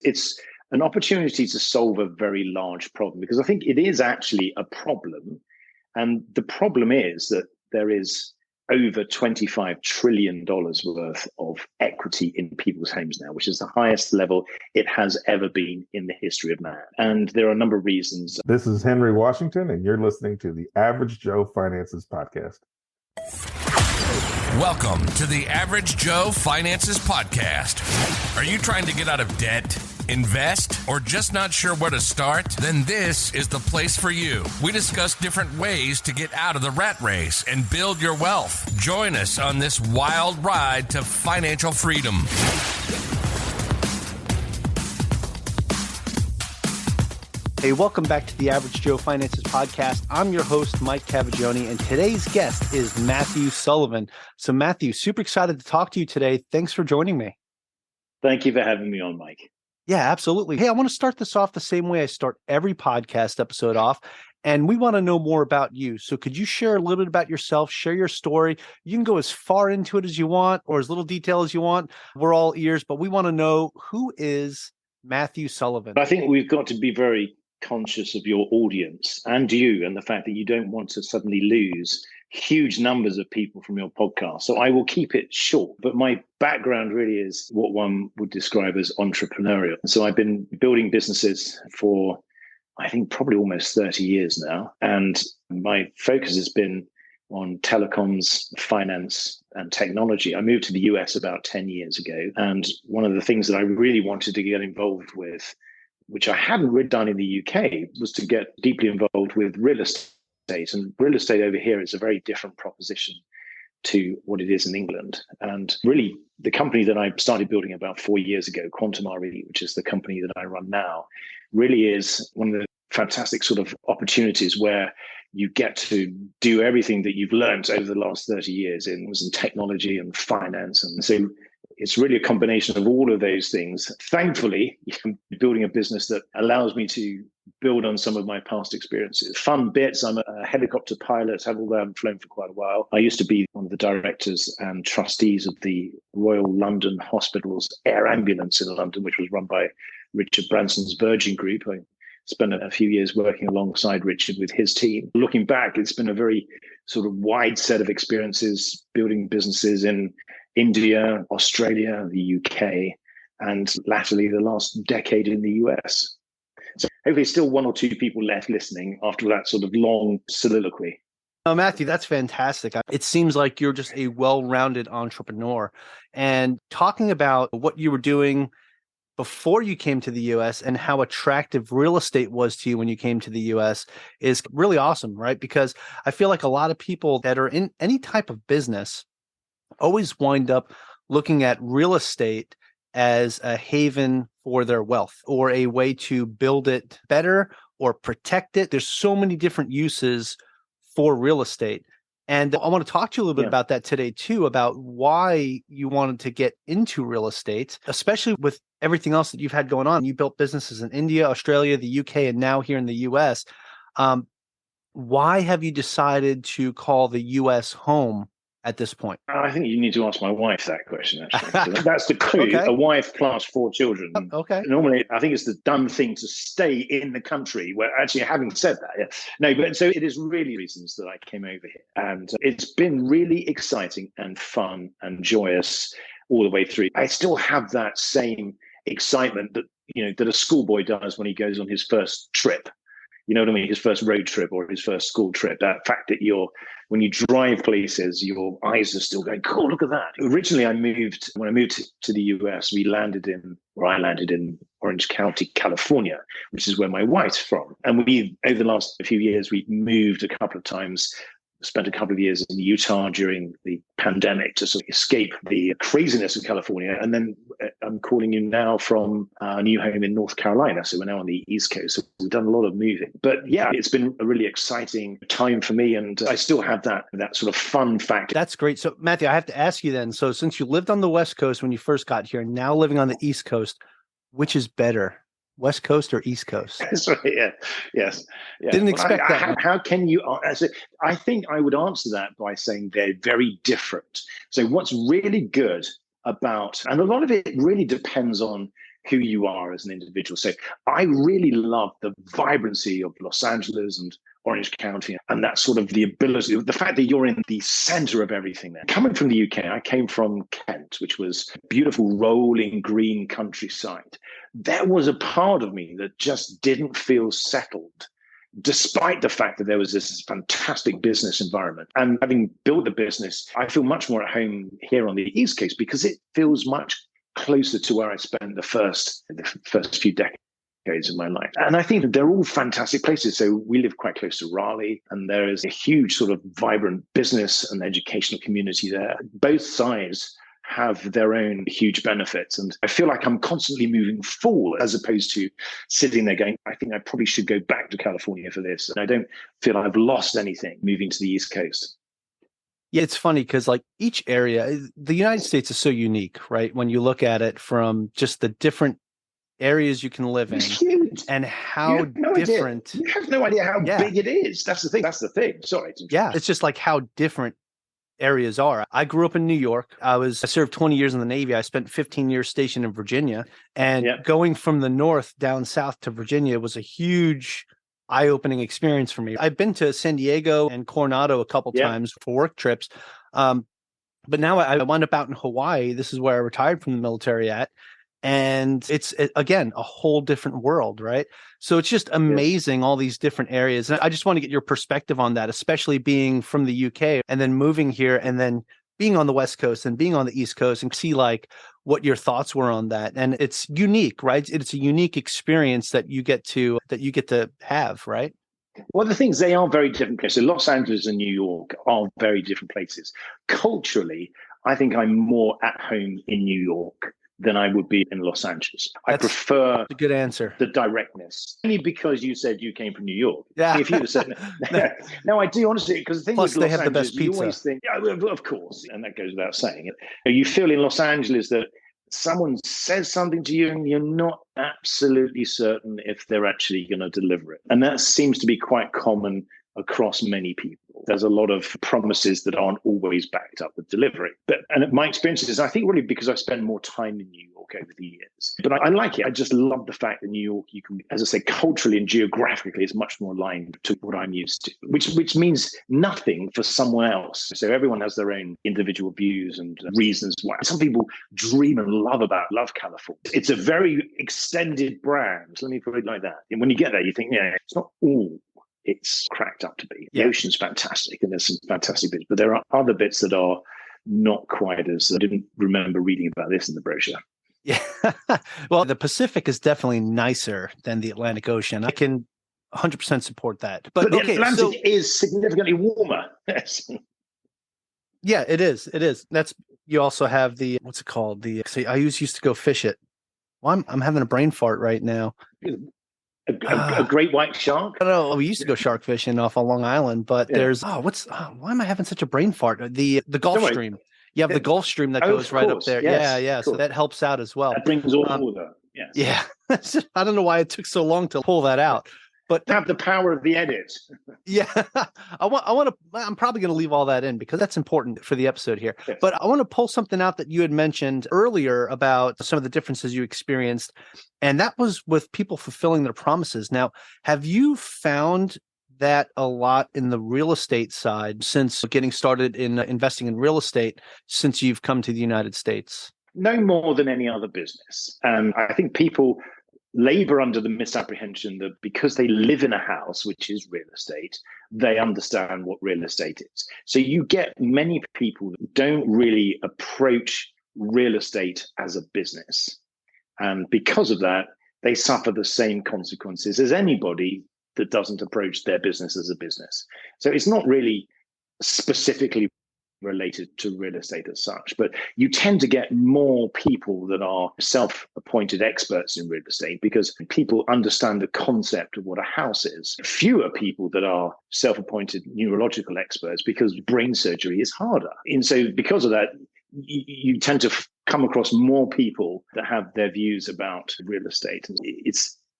It's an opportunity to solve a very large problem, because I think it is actually a problem. And the problem is that there is over $25 trillion worth of equity in people's homes now, which is the highest level it has ever been in the history of man. And there are a number of reasons. This is Henry Washington, and you're listening to the Average Joe Finances Podcast. Welcome to the Average Joe Finances Podcast. Are you trying to get out of debt, invest, or just not sure where to start? Then this is the place for you. We discuss different ways to get out of the rat race and build your wealth. Join us on this wild ride to financial freedom. Hey, welcome back to the Average Joe Finances Podcast. I'm your host, Mike Cavaggioni, and today's guest is Matthew Sullivan. So Matthew, super excited to talk to you today. Thanks for joining me. Thank you for having me on, Mike. Yeah, absolutely. Hey, I want to start this off the same way I start every podcast episode off, and we want to know more about you. So could you share a little bit about yourself, share your story? You can go as far into it as you want or as little detail as you want. We're all ears, but we want to know, who is Matthew Sullivan? I think we've got to be very conscious of your audience and you, and the fact that you don't want to suddenly lose huge numbers of people from your podcast. So I will keep it short, but my background really is what one would describe as entrepreneurial. So I've been building businesses for, I think, probably almost 30 years now. And my focus has been on telecoms, finance, and technology. I moved to the US about 10 years ago. And one of the things that I really wanted to get involved with, which I hadn't really done in the UK, was to get deeply involved with real estate. And real estate over here is a very different proposition to what it is in England. And really, the company that I started building about 4 years ago, QuantmRE, which is the company that I run now, really is one of the fantastic sort of opportunities where you get to do everything that you've learned over the last 30 years in technology and finance. And so it's really a combination of all of those things. Thankfully, I'm building a business that allows me to build on some of my past experiences. Fun bits. I'm a helicopter pilot. I've flown for quite a while. I used to be one of the directors and trustees of the Royal London Hospital's air ambulance in London, which was run by Richard Branson's Virgin Group. I spent a few years working alongside Richard with his team. Looking back, it's been a very sort of wide set of experiences building businesses in India, Australia, the UK, and latterly the last decade in the US. So hopefully still one or two people left listening after that sort of long soliloquy. Oh, Matthew, that's fantastic. It seems like you're just a well-rounded entrepreneur. And talking about what you were doing before you came to the US and how attractive real estate was to you when you came to the US is really awesome, right? Because I feel like a lot of people that are in any type of business always wind up looking at real estate as a haven for their wealth or a way to build it better or protect it. There's so many different uses for real estate. And I want to talk to you a little bit about that today too, about why you wanted to get into real estate, especially with everything else that you've had going on. You built businesses in India, Australia, the UK, and now here in the US. Why have you decided to call the US home at this point? I think you need to ask my wife that question, actually. That's the clue. Okay. A wife plus 4 children. Okay. Normally, I think it's the dumb thing to stay in the country. Where actually, having said that, yeah. No, but so it is really reasons that I came over here. And it's been really exciting and fun and joyous all the way through. I still have that same excitement that a schoolboy does when he goes on his first trip. You know what I mean? His first road trip or his first school trip. That fact that when you drive places, your eyes are still going, cool, look at that. Originally, when I moved to the US, I landed in Orange County, California, which is where my wife's from. And over the last few years, we've moved a couple of times, spent a couple of years in Utah during the pandemic to sort of escape the craziness of California. And then I'm calling you now from our new home in North Carolina. So we're now on the East Coast. So we've done a lot of moving. But yeah, it's been a really exciting time for me. And I still have that sort of fun factor. That's great. So Matthew, I have to ask you then, so since you lived on the West Coast when you first got here, now living on the East Coast, which is better? West Coast or East Coast? Sorry, yeah, yes. Yeah. Didn't expect that. How can you answer? I think I would answer that by saying they're very different. So what's really good about, and a lot of it really depends on who you are as an individual. So I really love the vibrancy of Los Angeles and Orange County, and that sort of the ability, the fact that you're in the center of everything there. Coming from the UK, I came from Kent, which was beautiful rolling green countryside. There was a part of me that just didn't feel settled, despite the fact that there was this fantastic business environment. And having built the business, I feel much more at home here on the East Coast because it feels much closer to where I spent the first few decades of my life. And I think that they're all fantastic places. So we live quite close to Raleigh, and there is a huge sort of vibrant business and educational community there. Both sides have their own huge benefits. And I feel like I'm constantly moving forward as opposed to sitting there going, I think I probably should go back to California for this. And I don't feel I've lost anything moving to the East Coast. Yeah, it's funny because like each area, the United States is so unique, right? When you look at it from just the different areas you can live in and how different. You have no idea how big it is. That's the thing. Sorry. Yeah, it's just like how different areas are. I grew up in New York. I served 20 years in the Navy. I spent 15 years stationed in Virginia. And going from the north down south to Virginia was a huge eye-opening experience for me. I've been to San Diego and Coronado a couple times for work trips. But now I wound up out in Hawaii. This is where I retired from the military at. And it's, again, a whole different world, right? So it's just amazing, all these different areas. And I just want to get your perspective on that, especially being from the UK and then moving here and then being on the West Coast and being on the East Coast, and see like what your thoughts were on that. And it's unique, right? It's a unique experience that you get to have, right? Well, the things, they are very different places. So Los Angeles and New York are very different places. Culturally, I think I'm more at home in New York than I would be in Los Angeles. I prefer a good answer. The directness. Only because you said you came from New York. Yeah. If you'd have said no, I do honestly, because the thing Plus with they Los have Angeles, the best pizza. You always think, yeah, of course, and that goes without saying. You feel in Los Angeles that someone says something to you and you're not absolutely certain if they're actually going to deliver it. And that seems to be quite common across many people. There's a lot of promises that aren't always backed up with delivery. And my experience is, I think really because I've spent more time in New York over the years. But I like it. I just love the fact that New York, you can, as I say, culturally and geographically, is much more aligned to what I'm used to, which means nothing for someone else. So everyone has their own individual views and reasons why. Some people dream and love California. It's a very extended brand. Let me put it like that. And when you get there, you think, it's not all it's cracked up to be. The ocean's fantastic and there's some fantastic bits, but there are other bits that are not quite as, I didn't remember reading about this in the brochure. Yeah. Well, the Pacific is definitely nicer than the Atlantic Ocean. I can 100% support that. But the Atlantic is significantly warmer. Yeah, it is. It is. You also have the, what's it called? I used to go fish it. Well, I'm having a brain fart right now. A great white shark? I don't know. We used to go shark fishing off on Long Island, but there's why am I having such a brain fart? The Gulf Stream. You have the Gulf Stream that goes right up there. Yes, yeah. So that helps out as well. That brings all that. Yes. Yeah. I don't know why it took so long to pull that out. But have the power of the edit. Yeah. I'm probably going to leave all that in because that's important for the episode here. Yes. But I want to pull something out that you had mentioned earlier about some of the differences you experienced. And that was with people fulfilling their promises. Now, have you found that a lot in the real estate side since getting started in investing in real estate since you've come to the United States? No more than any other business. And I think people labor under the misapprehension that because they live in a house, which is real estate, they understand what real estate is. So you get many people that don't really approach real estate as a business. And because of that, they suffer the same consequences as anybody that doesn't approach their business as a business. So it's not really specifically related to real estate as such, but you tend to get more people that are self-appointed experts in real estate because people understand the concept of what a house is. Fewer people that are self-appointed neurological experts because brain surgery is harder. And so because of that, you tend to come across more people that have their views about real estate. And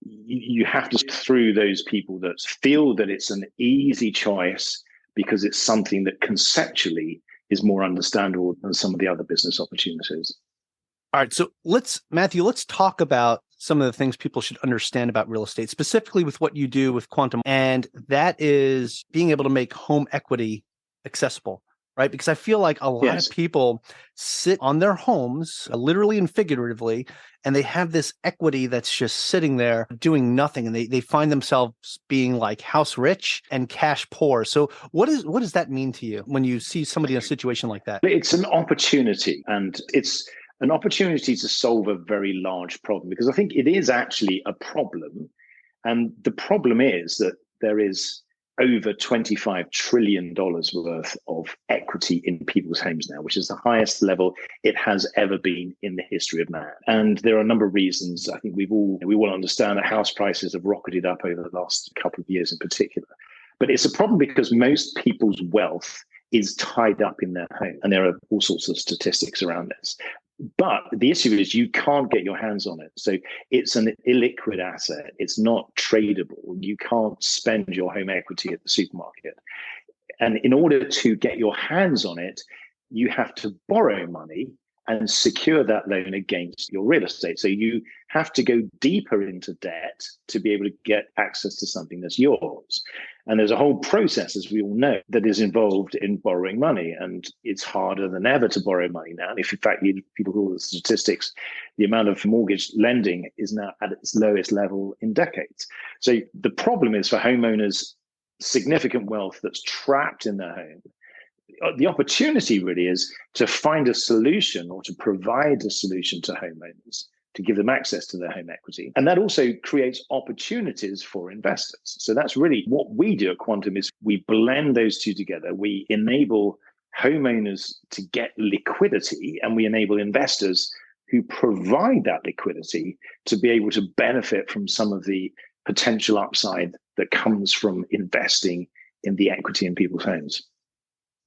you have to through those people that feel that it's an easy choice because it's something that conceptually is more understandable than some of the other business opportunities. All right. So Matthew, let's talk about some of the things people should understand about real estate, specifically with what you do with Quantm. And that is being able to make home equity accessible, right? Because I feel like a lot of people sit on their homes, literally and figuratively, and they have this equity that's just sitting there doing nothing. And they find themselves being like house rich and cash poor. So what does that mean to you when you see somebody in a situation like that? It's an opportunity, and it's an opportunity to solve a very large problem, because I think it is actually a problem. And the problem is that there is over $25 trillion worth of equity in people's homes now, which is the highest level it has ever been in the history of man. And there are a number of reasons. I think we all understand that house prices have rocketed up over the last couple of years in particular. But it's a problem because most people's wealth is tied up in their home. And there are all sorts of statistics around this. But the issue is you can't get your hands on it. So it's an illiquid asset. It's not tradable. You can't spend your home equity at the supermarket. And in order to get your hands on it, you have to borrow money and secure that loan against your real estate. So you have to go deeper into debt to be able to get access to something that's yours. And there's a whole process, as we all know, that is involved in borrowing money. And it's harder than ever to borrow money now. And if, in fact, people call the statistics, the amount of mortgage lending is now at its lowest level in decades. So the problem is for homeowners, significant wealth that's trapped in their home. The opportunity really is to find a solution or to provide a solution to homeowners to give them access to their home equity. And that also creates opportunities for investors. So that's really what we do at Quantm, is we blend those two together. We enable homeowners to get liquidity, and we enable investors who provide that liquidity to be able to benefit from some of the potential upside that comes from investing in the equity in people's homes.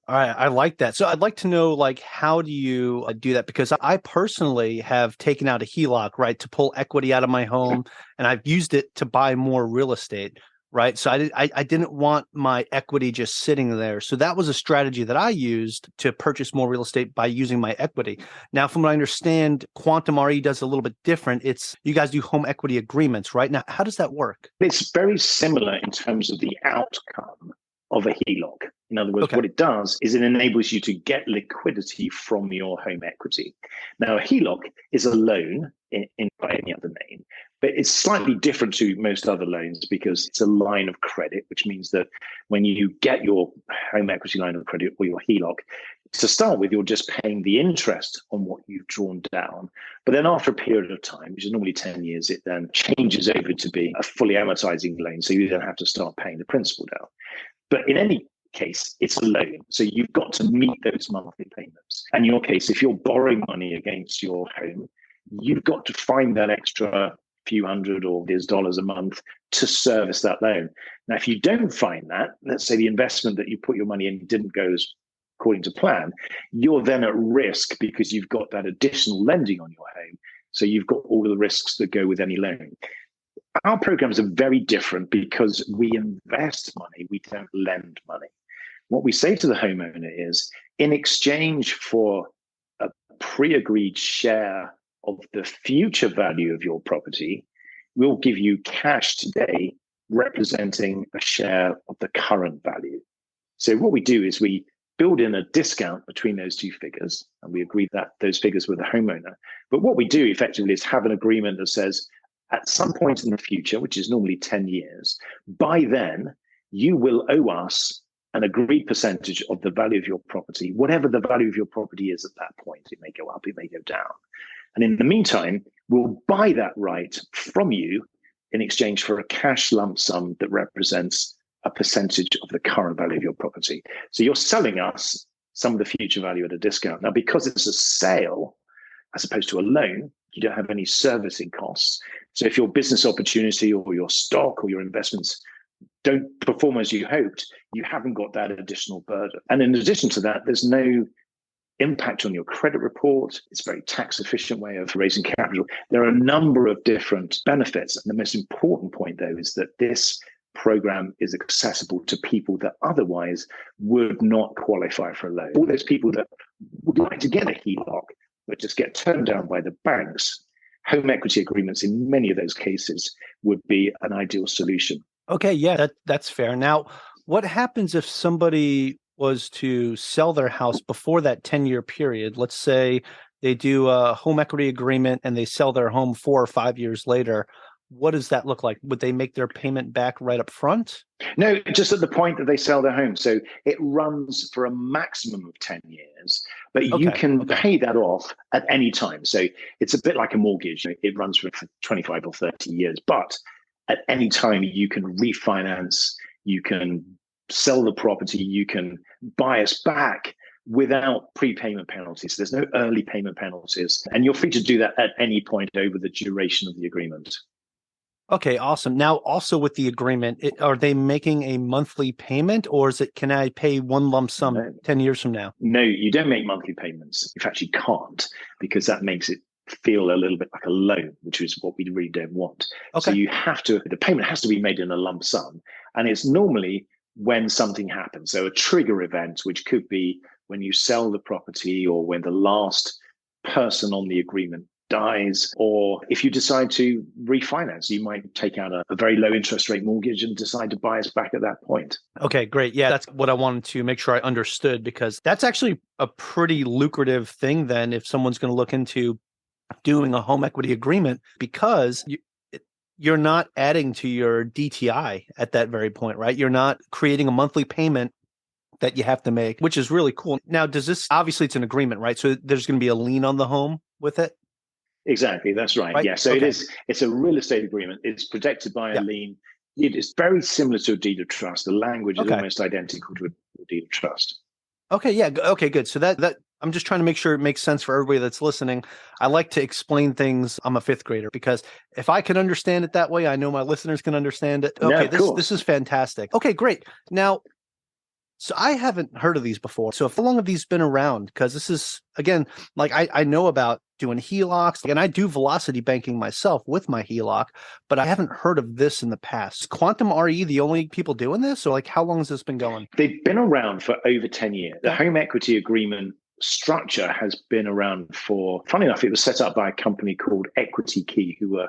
All right, I like that. So I'd like to know, like, how do you do that? Because I personally have taken out a HELOC, right, to pull equity out of my home, and I've used it to buy more real estate, right? So I didn't want my equity just sitting there. So that was a strategy that I used to purchase more real estate by using my equity. Now, from what I understand, QuantmRE does a little bit different. It's you guys do home equity agreements, right? Now, how does that work? It's very similar in terms of the outcome of a HELOC. In other words, what it does is it enables you to get liquidity from your home equity. Now, a HELOC is a loan in by any other name, but it's slightly different to most other loans because it's a line of credit, which means that when you get your home equity line of credit or your HELOC, to start with, you're just paying the interest on what you've drawn down. But then after a period of time, which is normally 10 years, it then changes over to be a fully amortizing loan. So you don't have to start paying the principal down. But in any case, it's a loan. So you've got to meet those monthly payments. And in your case, if you're borrowing money against your home, you've got to find that extra few hundred or $dollars a month to service that loan. Now, if you don't find that, let's say the investment that you put your money in didn't go as according to plan, you're then at risk because you've got that additional lending on your home. So you've got all of the risks that go with any loan. Our programs are very different because we invest money, we don't lend money. What we say to the homeowner is, in exchange for a pre-agreed share of the future value of your property, we'll give you cash today representing a share of the current value. So what we do is we build in a discount between those two figures, and we agree that those figures with the homeowner. But what we do effectively is have an agreement that says, at some point in the future, which is normally 10 years, by then, you will owe us an agreed percentage of the value of your property, whatever the value of your property is at that point. It may go up, it may go down. And in the meantime, we'll buy that right from you in exchange for a cash lump sum that represents a percentage of the current value of your property. So you're selling us some of the future value at a discount. Now, because it's a sale, as opposed to a loan, you don't have any servicing costs. So if your business opportunity or your stock or your investments don't perform as you hoped, you haven't got that additional burden. And in addition to that, there's no impact on your credit report. It's a very tax efficient way of raising capital. There are a number of different benefits. And the most important point, though, is that this program is accessible to people that otherwise would not qualify for a loan. All those people that would like to get a HELOC but just get turned down by the banks, home equity agreements in many of those cases would be an ideal solution. Okay, yeah, that's fair. Now, what happens if somebody was to sell their house before that 10-year period? Let's say they do a home equity agreement and they sell their home 4 or 5 years later. What does that look like? Would they make their payment back right up front? No, just at the point that they sell their home. So it runs for a maximum of 10 years, but you can pay that off at any time. So it's a bit like a mortgage. It runs for 25 or 30 years, but at any time you can refinance, you can sell the property, you can buy us back without prepayment penalties. There's no early payment penalties, and you're free to do that at any point over the duration of the agreement. Okay, awesome. Now, also with the agreement, are they making a monthly payment, or can I pay one lump sum 10 years from now? No, you don't make monthly payments. In fact, you can't, because that makes it feel a little bit like a loan, which is what we really don't want. So the payment has to be made in a lump sum, and it's normally when something happens. So a trigger event, which could be when you sell the property, or when the last person on the agreement dies, or if you decide to refinance, you might take out a very low interest rate mortgage and decide to buy us back at that point. Okay, great. Yeah, that's what I wanted to make sure I understood, because that's actually a pretty lucrative thing then if someone's going to look into doing a home equity agreement, because you're not adding to your DTI at that very point, right? You're not creating a monthly payment that you have to make, which is really cool. Now, obviously it's an agreement, right? So there's going to be a lien on the home with it? Exactly, that's right. Yeah, so it's a real estate agreement. It's protected by a lien. It is very similar to a deed of trust. The language is almost identical to a deed of trust. Okay, yeah. Okay, good. So that I'm just trying to make sure it makes sense for everybody that's listening. I like to explain things. I'm a fifth grader, because if I can understand it that way, I know my listeners can understand it. Okay, this is fantastic. Okay, great. Now, so I haven't heard of these before. So how long have these been around? Because this is, again, like I know about doing HELOCs, and I do velocity banking myself with my HELOC, but I haven't heard of this in the past. QuantmRE the only people doing this? Or like, how long has this been going? They've been around for over 10 years. The home equity agreement structure has been around for, funny enough, it was set up by a company called Equity Key, who were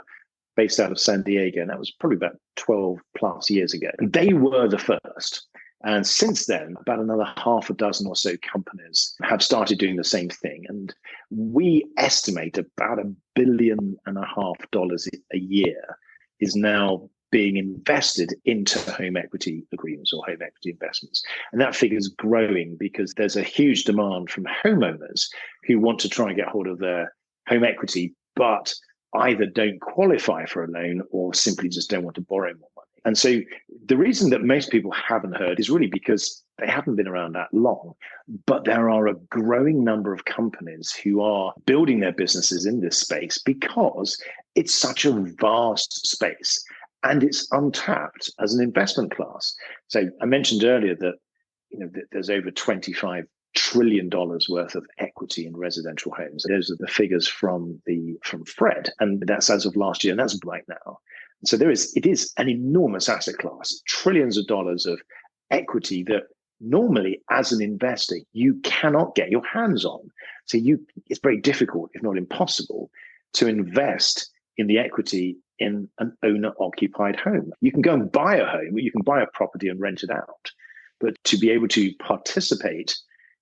based out of San Diego, and that was probably about 12 plus years ago. And they were the first. And since then, about another half a dozen or so companies have started doing the same thing. And we estimate about $1.5 billion a year is now being invested into home equity agreements or home equity investments. And that figure is growing because there's a huge demand from homeowners who want to try and get hold of their home equity, but either don't qualify for a loan or simply just don't want to borrow more money. And so the reason that most people haven't heard is really because they haven't been around that long. But there are a growing number of companies who are building their businesses in this space because it's such a vast space and it's untapped as an investment class. So I mentioned earlier that there's over $25 trillion worth of equity in residential homes. Those are the figures from Fred, and that's as of last year, and that's right now. So it is an enormous asset class, trillions of dollars of equity that normally as an investor, you cannot get your hands on. So it's very difficult, if not impossible, to invest in the equity in an owner-occupied home. You can go and buy a home, you can buy a property and rent it out. But to be able to participate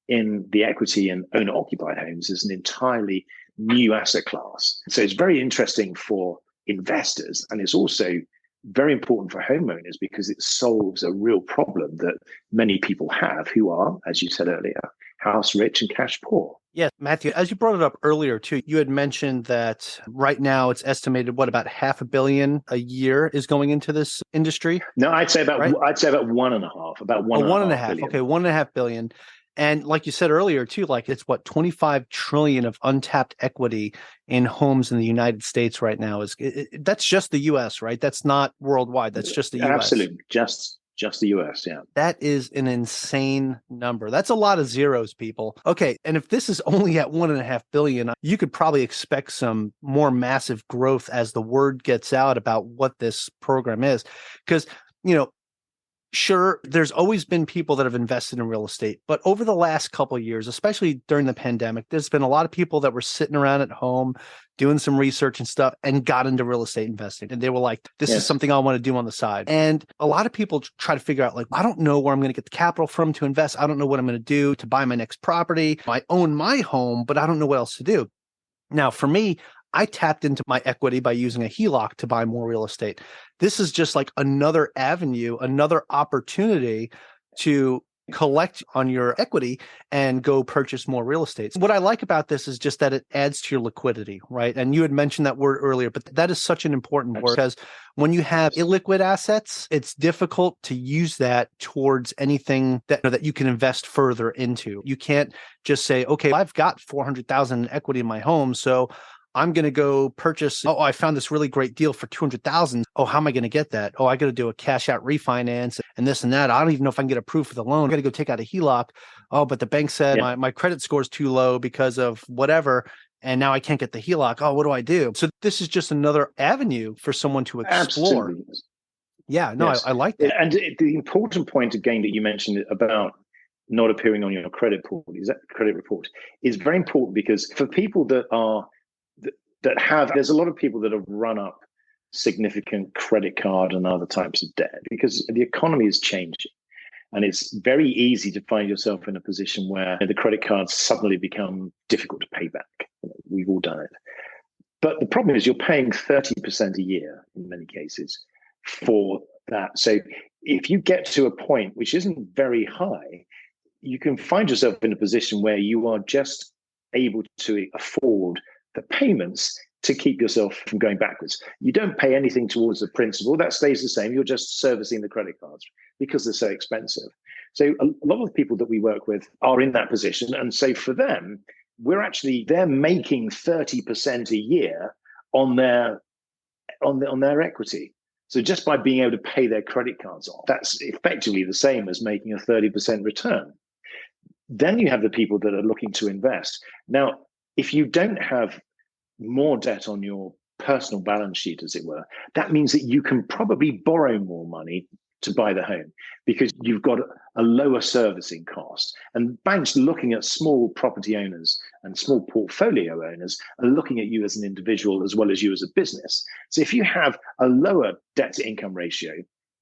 in the equity in owner-occupied homes is an entirely new asset class. So it's very interesting for investors, and it's also very important for homeowners because it solves a real problem that many people have who are, as you said earlier, house rich and cash poor. Yes, Matthew, as you brought it up earlier too, you had mentioned that right now it's estimated about $500 million a year is going into this industry. No, I'd say about 1.5, about 1.5 billion. Okay, 1.5 billion. And like you said earlier too, like it's 25 trillion of untapped equity in homes in the United States right now. That's just the US, right? That's not worldwide. That's just the US. Absolutely. Just the US, yeah. That is an insane number. That's a lot of zeros, people. Okay, and if this is only at 1.5 billion, you could probably expect some more massive growth as the word gets out about what this program is. Because, Sure, there's always been people that have invested in real estate, but over the last couple of years, especially during the pandemic, there's been a lot of people that were sitting around at home doing some research and stuff and got into real estate investing. And they were like, this is something I want to do on the side. And a lot of people try to figure out, like, I don't know where I'm going to get the capital from to invest. I don't know what I'm going to do to buy my next property. I own my home, but I don't know what else to do. Now, for me, I tapped into my equity by using a HELOC to buy more real estate. This is just like another avenue, another opportunity to collect on your equity and go purchase more real estate. What I like about this is just that it adds to your liquidity, right? And you had mentioned that word earlier, but that is such an important word because when you have illiquid assets, it's difficult to use that towards anything that you can invest further into. You can't just say, okay, I've got $400,000 in equity in my home, so I'm going to go purchase. Oh, I found this really great deal for $200,000. Oh, how am I going to get that? Oh, I got to do a cash out refinance and this and that. I don't even know if I can get approved for the loan. I got to go take out a HELOC. Oh, but the bank said my credit score is too low because of whatever. And now I can't get the HELOC. Oh, what do I do? So this is just another avenue for someone to explore. Absolutely. Yeah, no, I like that. And the important point again that you mentioned about not appearing on your credit report is very important because for people that have, there's a lot of people that have run up significant credit card and other types of debt because the economy is changing. And it's very easy to find yourself in a position where the credit cards suddenly become difficult to pay back. We've all done it. But the problem is you're paying 30% a year in many cases for that. So if you get to a point which isn't very high, you can find yourself in a position where you are just able to afford the payments to keep yourself from going backwards. You don't pay anything towards the principal. That stays the same. You're just servicing the credit cards because they're so expensive. So a lot of the people that we work with are in that position. And so for them, they're making 30% a year on their equity. So just by being able to pay their credit cards off, that's effectively the same as making a 30% return. Then you have the people that are looking to invest. Now, if you don't have more debt on your personal balance sheet, as it were, that means that you can probably borrow more money to buy the home because you've got a lower servicing cost. And banks looking at small property owners and small portfolio owners are looking at you as an individual as well as you as a business. So if you have a lower debt to income ratio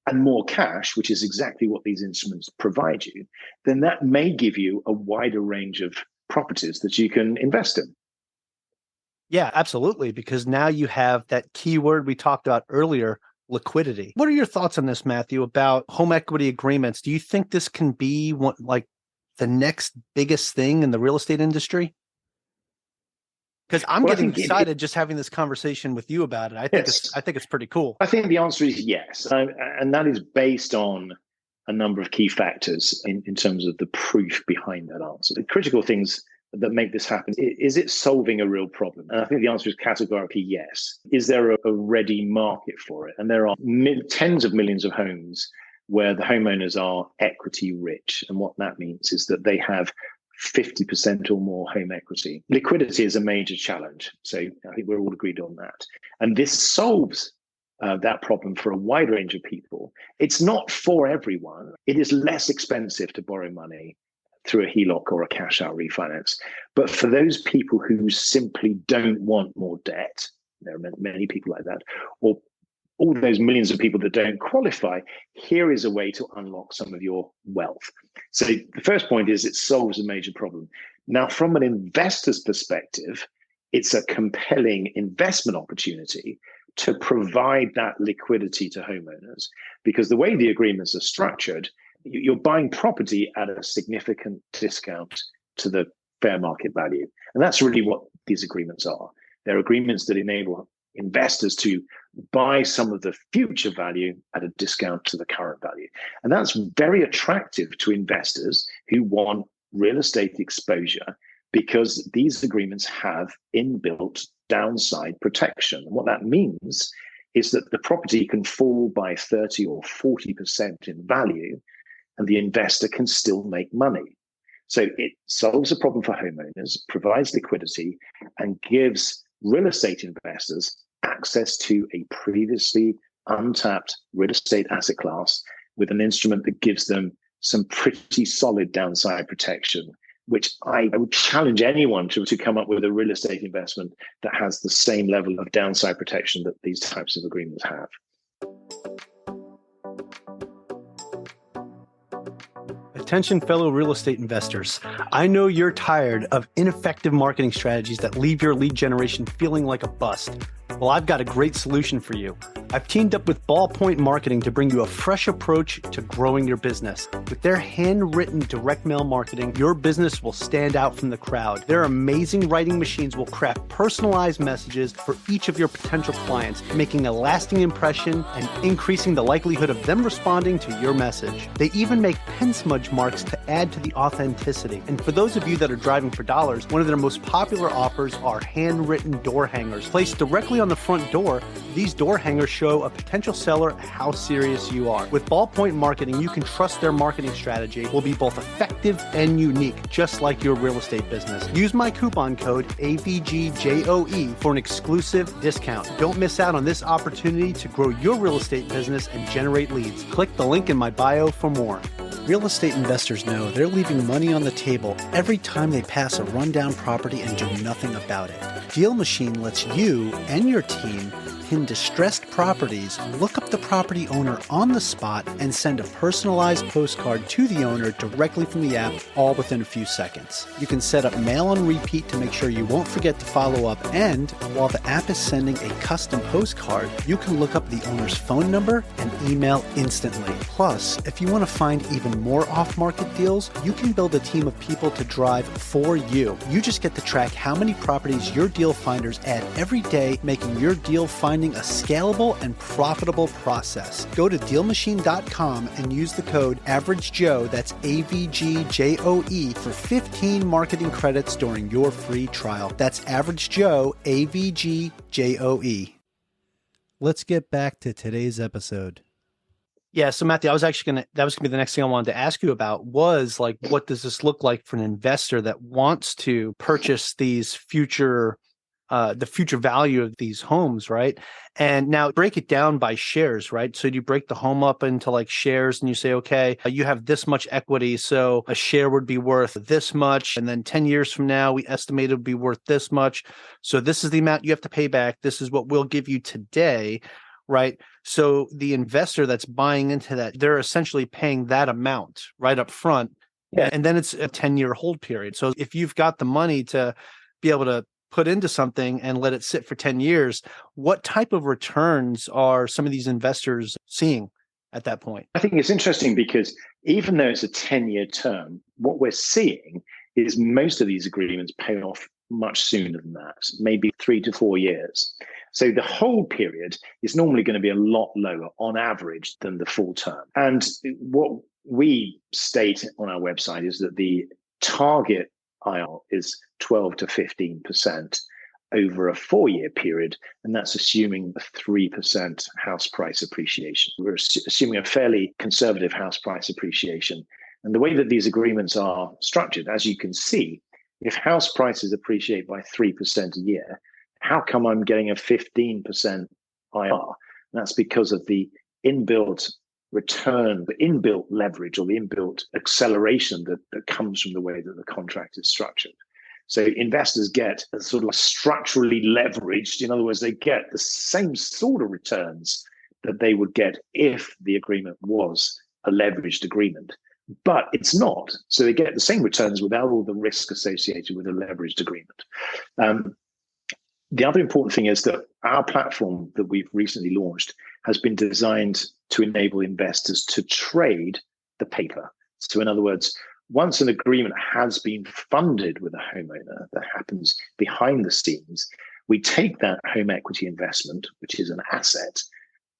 and more cash, which is exactly what these instruments provide you, then that may give you a wider range of properties that you can invest in. Yeah, absolutely. Because now you have that keyword we talked about earlier, liquidity. What are your thoughts on this, Matthew, about home equity agreements? Do you think this can be like the next biggest thing in the real estate industry? Because I'm getting excited just having this conversation with you about it. I think it's pretty cool. I think the answer is yes. And that is based on a number of key factors in terms of the proof behind that answer. The critical things that make this happen, is it solving a real problem? And I think the answer is categorically yes. Is there a ready market for it? And there are tens of millions of homes where the homeowners are equity rich. And what that means is that they have 50% or more home equity. Liquidity is a major challenge. So I think we're all agreed on that. And this solves that problem for a wide range of people. It's not for everyone. It is less expensive to borrow money through a HELOC or a cash out refinance. But for those people who simply don't want more debt, there are many people like that, or all those millions of people that don't qualify, here is a way to unlock some of your wealth. So the first point is it solves a major problem. Now, from an investor's perspective, it's a compelling investment opportunity to provide that liquidity to homeowners, because the way the agreements are structured, you're buying property at a significant discount to the fair market value. And that's really what these agreements are. They're agreements that enable investors to buy some of the future value at a discount to the current value. And that's very attractive to investors who want real estate exposure, because these agreements have inbuilt downside protection. And what that means is that the property can fall by 30 or 40% in value, and the investor can still make money. So it solves a problem for homeowners, provides liquidity, and gives real estate investors access to a previously untapped real estate asset class with an instrument that gives them some pretty solid downside protection, which I would challenge anyone to come up with a real estate investment that has the same level of downside protection that these types of agreements have. Attention, fellow real estate investors. I know you're tired of ineffective marketing strategies that leave your lead generation feeling like a bust. Well, I've got a great solution for you. I've teamed up with Ballpoint Marketing to bring you a fresh approach to growing your business. With their handwritten direct mail marketing, your business will stand out from the crowd. Their amazing writing machines will craft personalized messages for each of your potential clients, making a lasting impression and increasing the likelihood of them responding to your message. They even make pen smudge marks to add to the authenticity. And for those of you that are driving for dollars, one of their most popular offers are handwritten door hangers. Placed directly on the front door, these door hangers show a potential seller how serious you are. With Ballpoint Marketing, you can trust their marketing strategy will be both effective and unique, just like your real estate business. Use my coupon code AVGJOE for an exclusive discount. Don't miss out on this opportunity to grow your real estate business and generate leads. Click the link in my bio for more. Real estate investors know they're leaving money on the table every time they pass a rundown property and do nothing about it. Deal Machine lets you and your team pin distressed properties, look up the property owner on the spot, and send a personalized postcard to the owner directly from the app, all within a few seconds. You can set up mail on repeat to make sure you won't forget to follow up, and while the app is sending a custom postcard, you can look up the owner's phone number and email instantly. Plus, if you want to find even more off-market deals, you can build a team of people to drive for you. You just get to track how many properties your deal finders add every day, making your deal finding a scalable and profitable process. Go to DealMachine.com and use the code AverageJoe, that's AVGJOE, for 15 marketing credits during your free trial. That's AverageJoe, AVGJOE. Let's get back to today's episode. Yeah, so that was going to be the next thing I wanted to ask you about was like, what does this look like for an investor that wants to purchase these the future value of these homes, right? And now break it down by shares, right? So you break the home up into like shares and you say, okay, you have this much equity, so a share would be worth this much. And then 10 years from now, we estimate it would be worth this much. So this is the amount you have to pay back. This is what we'll give you today, right? So the investor that's buying into that, they're essentially paying that amount right up front. Yeah. And then it's a 10-year hold period. So if you've got the money to be able to put into something and let it sit for 10 years, what type of returns are some of these investors seeing at that point? I think it's interesting because even though it's a 10-year term, what we're seeing is most of these agreements pay off much sooner than that, maybe 3 to 4 years. So the hold period is normally going to be a lot lower on average than the full term. And what we state on our website is that the target IRR is 12 to 15% over a 4-year period, and that's assuming a 3% house price appreciation. We're assuming a fairly conservative house price appreciation. And the way that these agreements are structured, as you can see, if house prices appreciate by 3% a year, how come I'm getting a 15% IRR? That's because of the inbuilt return, the inbuilt leverage or the inbuilt acceleration that comes from the way that the contract is structured. So investors get a sort of structurally leveraged, in other words, they get the same sort of returns that they would get if the agreement was a leveraged agreement. But it's not. So they get the same returns without all the risk associated with a leveraged agreement. The other important thing is that our platform that we've recently launched has been designed to enable investors to trade the paper. So in other words, once an agreement has been funded with a homeowner that happens behind the scenes, we take that home equity investment, which is an asset,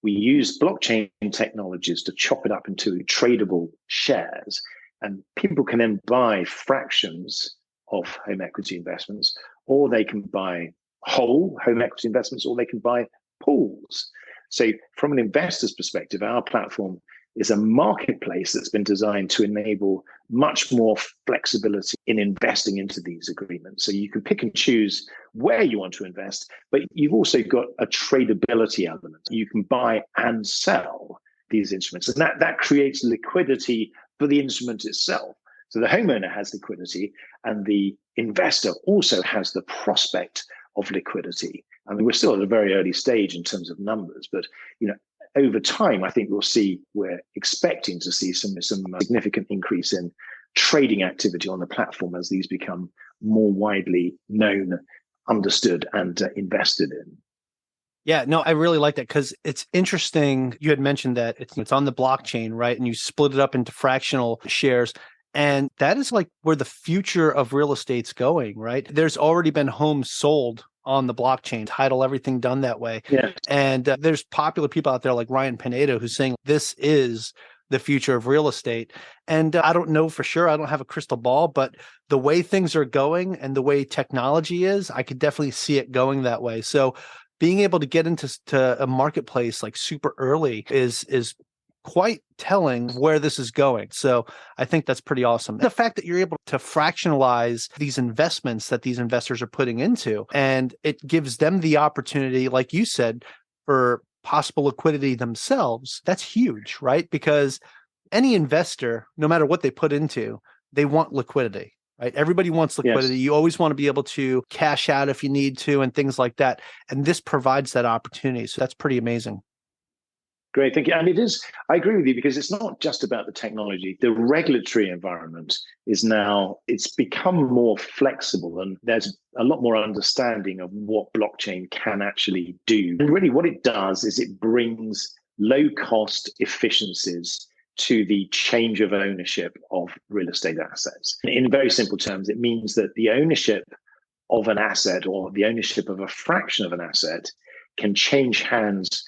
we use blockchain technologies to chop it up into tradable shares, and people can then buy fractions of home equity investments, or they can buy whole home equity investments, or they can buy pools. So from an investor's perspective, our platform is a marketplace that's been designed to enable much more flexibility in investing into these agreements. So you can pick and choose where you want to invest, but you've also got a tradability element. You can buy and sell these instruments. And that creates liquidity for the instrument itself. So the homeowner has liquidity, and the investor also has the prospect of liquidity. I mean, we're still at a very early stage in terms of numbers, but over time, I think we're expecting to see some significant increase in trading activity on the platform as these become more widely known, understood, and invested in. Yeah, no, I really like that because it's interesting. You had mentioned that it's on the blockchain, right? And you split it up into fractional shares. And that is like where the future of real estate's going, right? There's already been homes sold on the blockchain, title, everything done that way. Yeah. And there's popular people out there like Ryan Pinedo who's saying this is the future of real estate. And I don't know for sure. I don't have a crystal ball, but the way things are going and the way technology is, I could definitely see it going that way. So being able to get into a marketplace like super early is quite telling where this is going. So I think that's pretty awesome. The fact that you're able to fractionalize these investments that these investors are putting into, and it gives them the opportunity, like you said, for possible liquidity themselves, that's huge, right? Because any investor, no matter what they put into, they want liquidity, right? Everybody wants liquidity. Yes. You always want to be able to cash out if you need to and things like that. And this provides that opportunity. So that's pretty amazing. Great, thank you. And I agree with you, because it's not just about the technology. The regulatory environment it's become more flexible, and there's a lot more understanding of what blockchain can actually do. And really what it does is it brings low cost efficiencies to the change of ownership of real estate assets. In very simple terms, it means that the ownership of an asset, or the ownership of a fraction of an asset, can change hands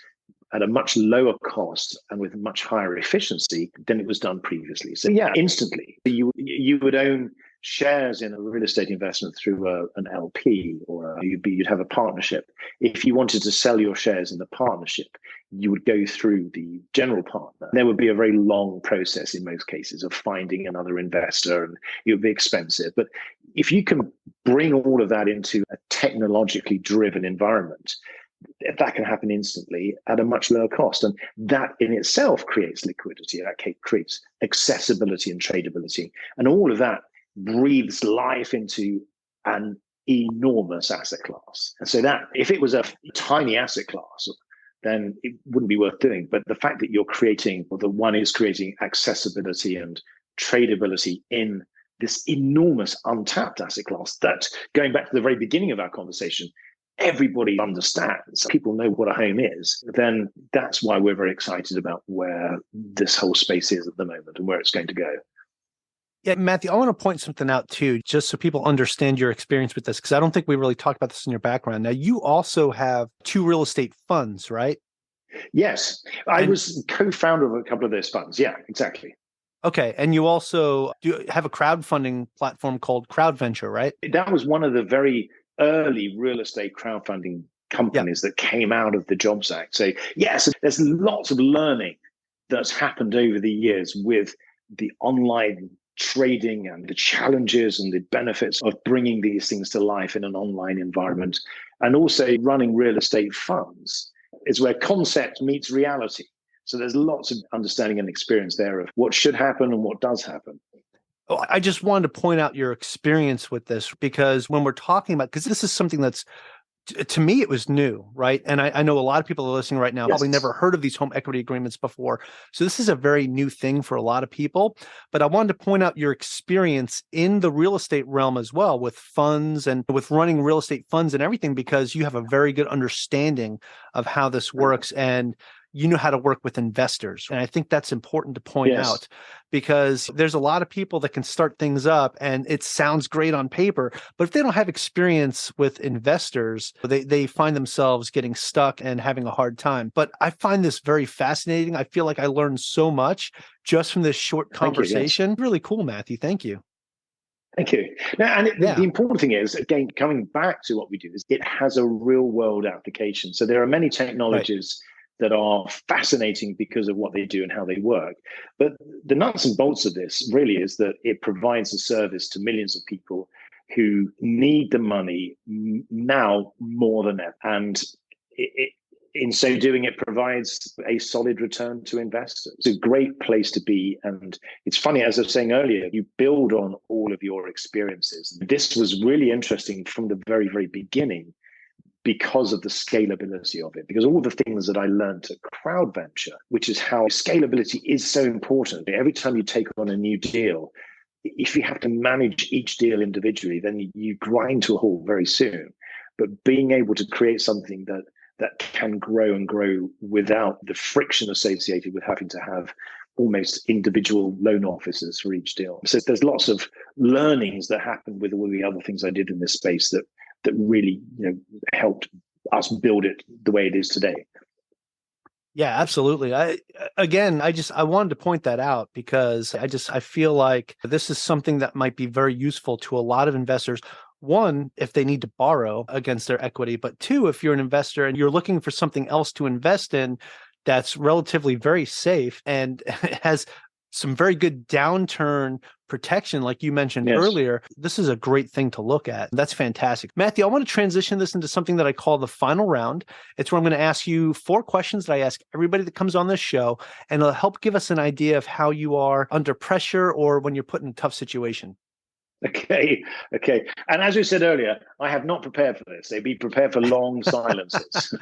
at a much lower cost and with much higher efficiency than it was done previously. So instantly, you would own shares in a real estate investment through an LP, or you'd have a partnership. If you wanted to sell your shares in the partnership, you would go through the general partner. There would be a very long process in most cases of finding another investor, and it would be expensive. But if you can bring all of that into a technologically driven environment, that can happen instantly at a much lower cost. And that in itself creates liquidity. That creates accessibility and tradability. And all of that breathes life into an enormous asset class. And so that if it was a tiny asset class, then it wouldn't be worth doing. But the fact that one is creating accessibility and tradability in this enormous untapped asset class, that, going back to the very beginning of our conversation, everybody understands, people know what a home is, then that's why we're very excited about where this whole space is at the moment and where it's going to go. Yeah, Matthew, I want to point something out too, just so people understand your experience with this, because I don't think we really talked about this in your background. Now, you also have 2 real estate funds, right? Yes, I was co-founder of a couple of those funds. Yeah, exactly. Okay, and you also have a crowdfunding platform called Crowdventure, right? That was one of the very early real estate crowdfunding companies that came out of the Jobs Act. So yes, there's lots of learning that's happened over the years with the online trading and the challenges and the benefits of bringing these things to life in an online environment. And also running real estate funds is where concept meets reality. So there's lots of understanding and experience there of what should happen and what does happen. Oh, I just wanted to point out your experience with this, because when we're talking about, because this is something that's, to me, it was new, right? And I know a lot of people are listening right now, probably never heard of these home equity agreements before. So this is a very new thing for a lot of people. But I wanted to point out your experience in the real estate realm as well, with funds and with running real estate funds and everything, because you have a very good understanding of how this works. And you know how to work with investors. And I think that's important to point out, because there's a lot of people that can start things up and it sounds great on paper, but if they don't have experience with investors, they find themselves getting stuck and having a hard time. But I find this very fascinating. I feel like I learned so much just from this short conversation. Thank you, really cool, Matthew. Thank you. Thank you. Now, and the important thing is, again, coming back to what we do, is it has a real world application. So there are many technologies that are fascinating because of what they do and how they work. But the nuts and bolts of this really is that it provides a service to millions of people who need the money now more than ever. And in so doing, it provides a solid return to investors. It's a great place to be. And it's funny, as I was saying earlier, you build on all of your experiences. This was really interesting from the very, very beginning because of the scalability of it, because all the things that I learned at Crowdventure, which is how scalability is so important. Every time you take on a new deal, if you have to manage each deal individually, then you grind to a halt very soon. But being able to create something that can grow and grow without the friction associated with having to have almost individual loan officers for each deal. So there's lots of learnings that happen with all the other things I did in this space that really, helped us build it the way it is today. Yeah, absolutely. I wanted to point that out because I feel like this is something that might be very useful to a lot of investors. One, if they need to borrow against their equity, but two, if you're an investor and you're looking for something else to invest in that's relatively very safe and has some very good downturn protection, like you mentioned earlier, this is a great thing to look at. That's fantastic. Matthew, I want to transition this into something that I call the final round. It's where I'm going to ask you 4 questions that I ask everybody that comes on this show, and it'll help give us an idea of how you are under pressure or when you're put in a tough situation. Okay. And as we said earlier, I have not prepared for this. So be prepared for long silences.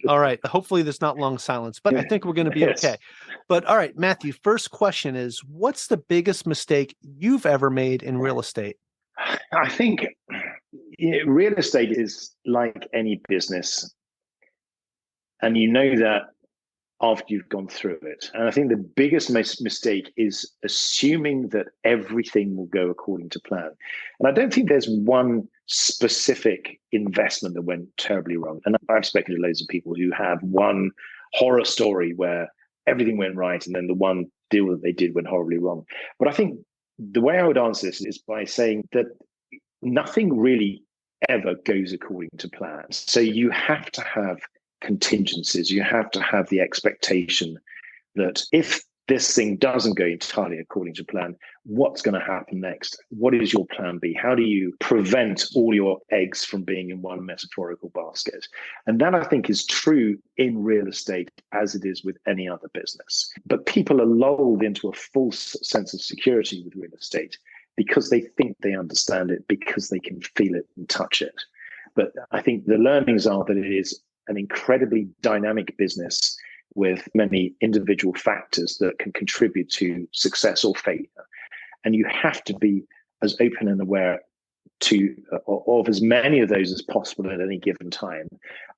All right. Hopefully there's not long silence, but I think we're going to be okay. But all right, Matthew, first question is, what's the biggest mistake you've ever made in real estate? I think real estate is like any business. And you know that after you've gone through it. And I think the biggest mistake is assuming that everything will go according to plan. And I don't think there's one specific investment that went terribly wrong. And I've spoken to loads of people who have one horror story where everything went right and then the one deal that they did went horribly wrong. But I think the way I would answer this is by saying that nothing really ever goes according to plan. So you have to have contingencies. You have to have the expectation that if this thing doesn't go entirely according to plan, what's going to happen next? What is your plan B? How do you prevent all your eggs from being in one metaphorical basket? And that, I think, is true in real estate as it is with any other business. But people are lulled into a false sense of security with real estate because they think they understand it, because they can feel it and touch it. But I think the learnings are that it is an incredibly dynamic business with many individual factors that can contribute to success or failure. And you have to be as open and aware of as many of those as possible at any given time,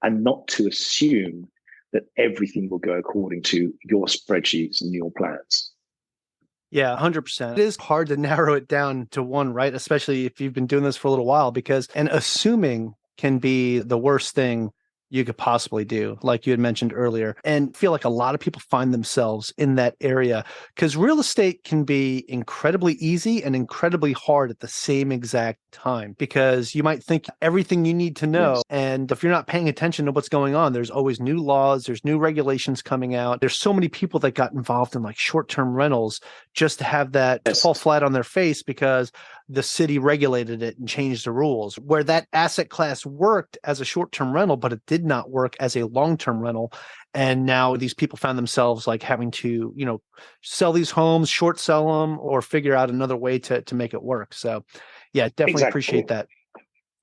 and not to assume that everything will go according to your spreadsheets and your plans. Yeah, 100%. It is hard to narrow it down to one, right? Especially if you've been doing this for a little while, and assuming can be the worst thing you could possibly do, like you had mentioned earlier. And I feel like a lot of people find themselves in that area because real estate can be incredibly easy and incredibly hard at the same exact time, because you might think everything you need to know. Yes. And if you're not paying attention to what's going on, there's always new laws, there's new regulations coming out. There's so many people that got involved in like short-term rentals just to have that fall flat on their face because the city regulated it and changed the rules, where that asset class worked as a short-term rental, but it did not work as a long-term rental. And now these people found themselves like having to, sell these homes, short sell them, or figure out another way to make it work. So yeah, definitely appreciate that.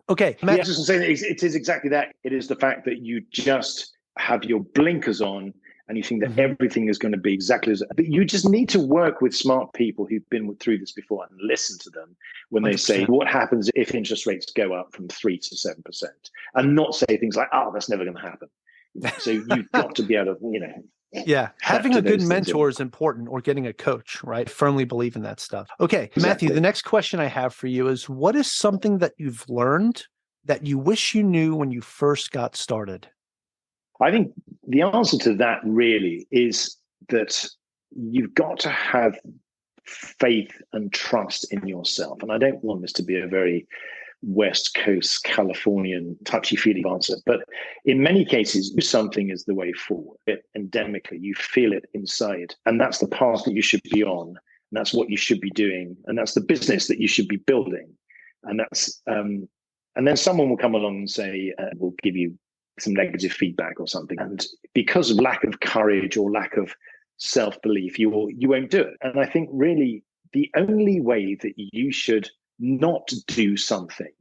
Okay. Matt. Yeah, I was just saying it is exactly that. It is the fact that you just have your blinkers on and you think that everything is going to be exactly as, but you just need to work with smart people who've been through this before and listen to them when they 100%. Say, what happens if interest rates go up from 3 to 7%, and not say things like, oh, that's never going to happen. So you've got to be able to, Yeah, having a good mentor is important, or getting a coach, right? I firmly believe in that stuff. Okay, exactly. Matthew, the next question I have for you is, what is something that you've learned that you wish you knew when you first got started? I think the answer to that really is that you've got to have faith and trust in yourself. And I don't want this to be a very West Coast Californian touchy-feely answer, but in many cases, something is the way forward. Endemically, you feel it inside, and that's the path that you should be on, and that's what you should be doing, and that's the business that you should be building, and that's and then someone will come along and say, "We'll give you some negative feedback or something. And because of lack of courage or lack of self-belief, you won't do it. And I think really the only way that you should not do something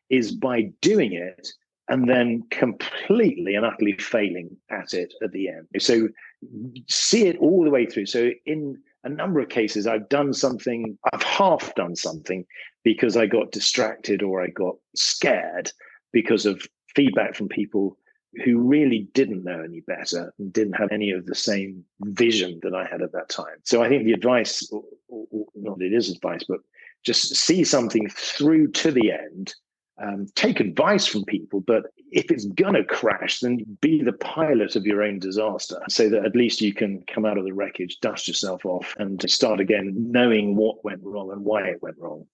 is by doing it and then completely and utterly failing at it at the end. So see it all the way through. So in a number of cases, I've half done something because I got distracted or I got scared because of feedback from people who really didn't know any better and didn't have any of the same vision that I had at that time. So I think the advice, or not that it is advice, but just see something through to the end. Take advice from people, but if it's going to crash, then be the pilot of your own disaster so that at least you can come out of the wreckage, dust yourself off, and start again knowing what went wrong and why it went wrong.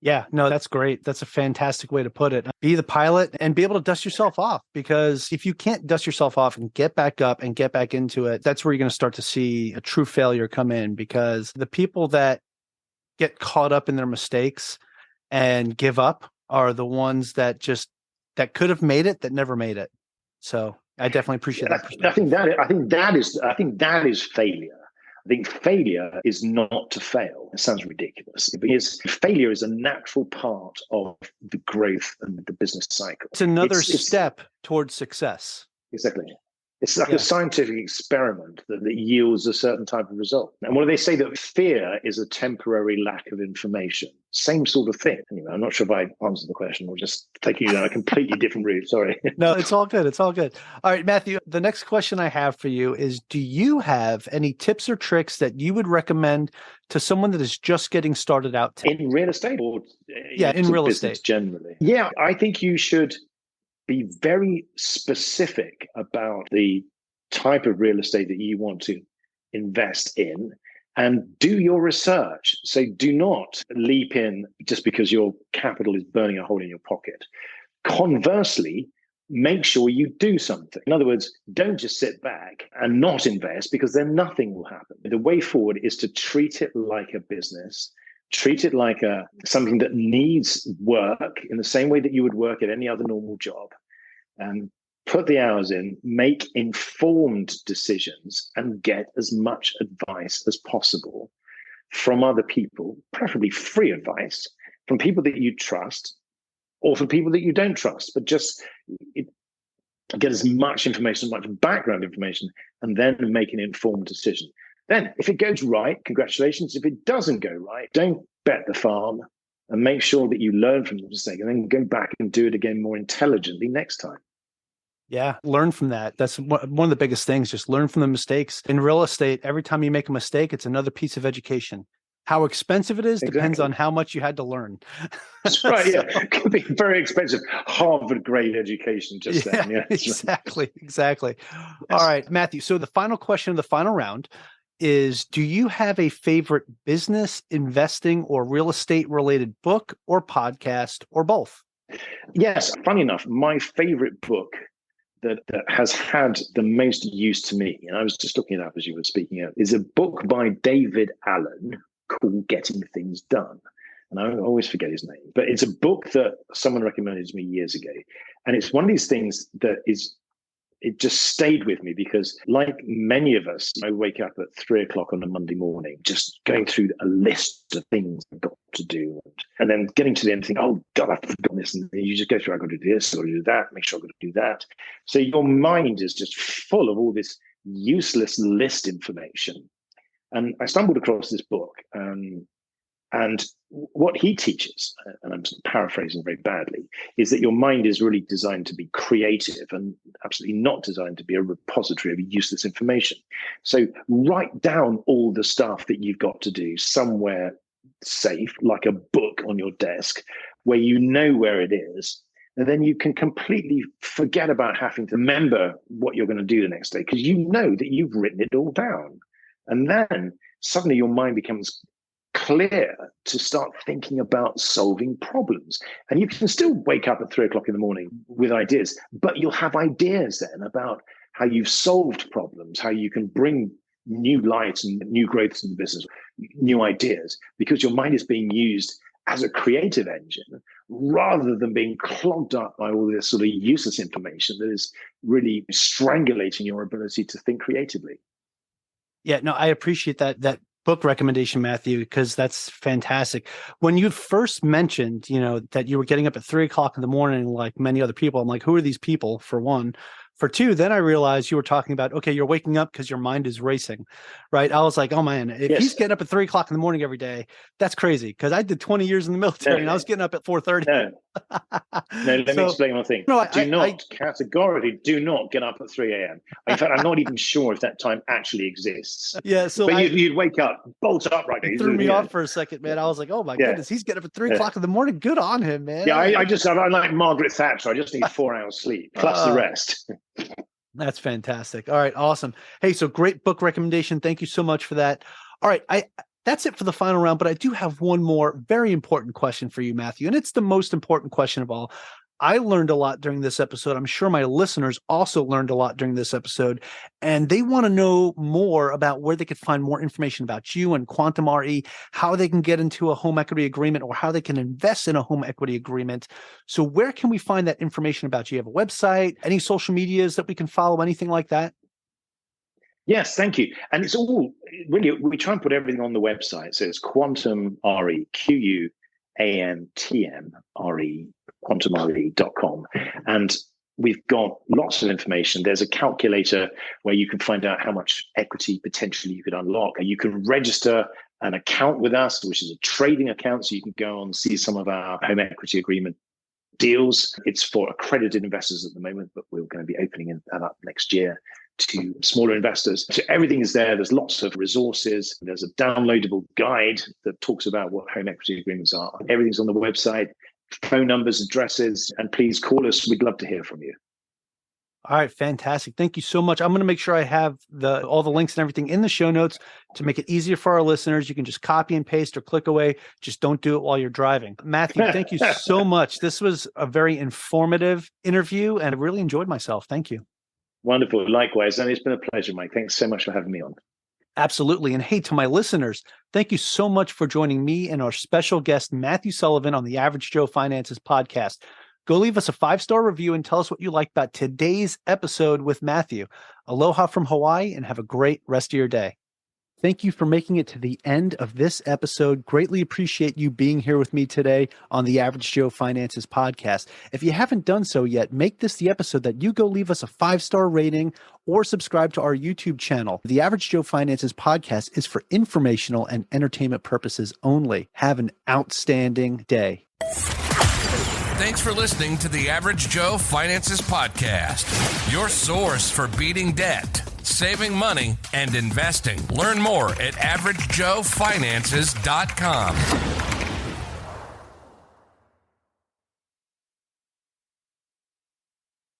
Yeah, no, that's great. That's a fantastic way to put it. Be the pilot and be able to dust yourself off, because if you can't dust yourself off and get back up and get back into it, that's where you're going to start to see a true failure come in, because the people that get caught up in their mistakes and give up are the ones that could have made it, that never made it. So I definitely appreciate that perspective. I think that is failure. I think failure is not to fail. It sounds ridiculous, because failure is a natural part of the growth and the business cycle. It's another step towards success. Exactly. It's like a scientific experiment that yields a certain type of result. And what do they say? That fear is a temporary lack of information. Same sort of thing. Anyway, I'm not sure if I answered the question or just taking you down a completely different route. Sorry. No, it's all good. It's all good. All right, Matthew, the next question I have for you is, do you have any tips or tricks that you would recommend to someone that is just getting started out? In real estate or in real estate generally? Yeah, I think you should be very specific about the type of real estate that you want to invest in, and do your research. So do not leap in just because your capital is burning a hole in your pocket. Conversely, make sure you do something. In other words, don't just sit back and not invest, because then nothing will happen. The way forward is to treat it like a business. Treat it like something that needs work in the same way that you would work at any other normal job. And put the hours in, make informed decisions, and get as much advice as possible from other people, preferably free advice, from people that you trust or from people that you don't trust. But just get as much information, as much background information, and then make an informed decision. Then, if it goes right, congratulations. If it doesn't go right, don't bet the farm, and make sure that you learn from the mistake and then go back and do it again more intelligently next time. Yeah, learn from that. That's one of the biggest things. Just learn from the mistakes. In real estate, every time you make a mistake, it's another piece of education. How expensive it is depends on how much you had to learn. That's right. Yeah, it could be very expensive. Harvard-grade education just then. Yeah, exactly. All right, Matthew. So the final question of the final round is, do you have a favorite business, investing, or real estate related book or podcast, or both? Yes. Funny enough, my favorite book that has had the most use to me, and I was just looking it up as you were speaking out, is a book by David Allen called Getting Things Done. And I always forget his name, but it's a book that someone recommended to me years ago. And it's one of these things that it just stayed with me, because like many of us, I wake up at 3:00 on a Monday morning, just going through a list of things I've got to do. And then getting to the end and think, oh God, I've forgotten this. And you just go through, I've got to do this, I've got to do that, make sure I've got to do that. So your mind is just full of all this useless list information. And I stumbled across this book, and what he teaches, and I'm paraphrasing very badly, is that your mind is really designed to be creative and absolutely not designed to be a repository of useless information. So write down all the stuff that you've got to do somewhere safe, like a book on your desk, where you know where it is. And then you can completely forget about having to remember what you're going to do the next day, because you know that you've written it all down. And then suddenly your mind becomes clear to start thinking about solving problems. And you can still wake up at 3:00 in the morning with ideas, but you'll have ideas then about how you've solved problems, how you can bring new light and new growth to the business, new ideas, because your mind is being used as a creative engine, rather than being clogged up by all this sort of useless information that is really strangulating your ability to think creatively. Yeah, no, I appreciate that book recommendation, Matthew, because that's fantastic. When you first mentioned, that you were getting up at 3:00 in the morning, like many other people, I'm like, who are these people, for one? For two, then I realized you were talking about, okay, you're waking up because your mind is racing, right? I was like, oh man, if he's getting up at 3:00 in the morning every day, that's crazy. Because I did 20 years in the military and I was getting up at 4:30. No, let me explain one thing. Categorically do not get up at 3 a.m. In fact, I'm not even sure if that time actually exists. Yeah, so but you'd wake up, bolt up right now. It threw me off for a second, man. I was like, oh my goodness, he's getting up at 3:00 in the morning. Good on him, man. Yeah, I'm like Margaret Thatcher. I just need 4 hours sleep plus the rest. That's fantastic. All right, awesome. Hey, so great book recommendation. Thank you so much for that. All right, that's it for the final round, but I do have one more very important question for you, Matthew, and it's the most important question of all. I learned a lot during this episode. I'm sure my listeners also learned a lot during this episode, and they want to know more about where they could find more information about you and QuantmRE, how they can get into a home equity agreement or how they can invest in a home equity agreement. So where can we find that information about you? You have a website, any social medias that we can follow, anything like that? Yes, thank you. And it's all really, we try and put everything on the website. So it's QuantmRE, QuantmRE, QuantmRE.com. And we've got lots of information. There's a calculator where you can find out how much equity potentially you could unlock. And you can register an account with us, which is a trading account. So you can go on and see some of our home equity agreement deals. It's for accredited investors at the moment, but we're going to be opening that up next year to smaller investors. So everything is there. There's lots of resources. There's a downloadable guide that talks about what home equity agreements are. Everything's on the website, phone numbers, addresses, and please call us. We'd love to hear from you. All right, fantastic. Thank you so much. I'm going to make sure I have all the links and everything in the show notes to make it easier for our listeners. You can just copy and paste or click away. Just don't do it while you're driving. Matthew, thank you so much. This was a very informative interview, and I really enjoyed myself. Thank you. Wonderful. Likewise. And it's been a pleasure, Mike. Thanks so much for having me on. Absolutely. And hey, to my listeners, thank you so much for joining me and our special guest, Matthew Sullivan, on the Average Joe Finances podcast. Go leave us a 5-star review and tell us what you liked about today's episode with Matthew. Aloha from Hawaii and have a great rest of your day. Thank you for making it to the end of this episode. Greatly appreciate you being here with me today on the Average Joe Finances podcast. If you haven't done so yet, make this the episode that you go leave us a 5-star rating or subscribe to our YouTube channel. The Average Joe Finances podcast is for informational and entertainment purposes only. Have an outstanding day. Thanks for listening to the Average Joe Finances Podcast, your source for beating debt, saving money, and investing. Learn more at averagejoefinances.com.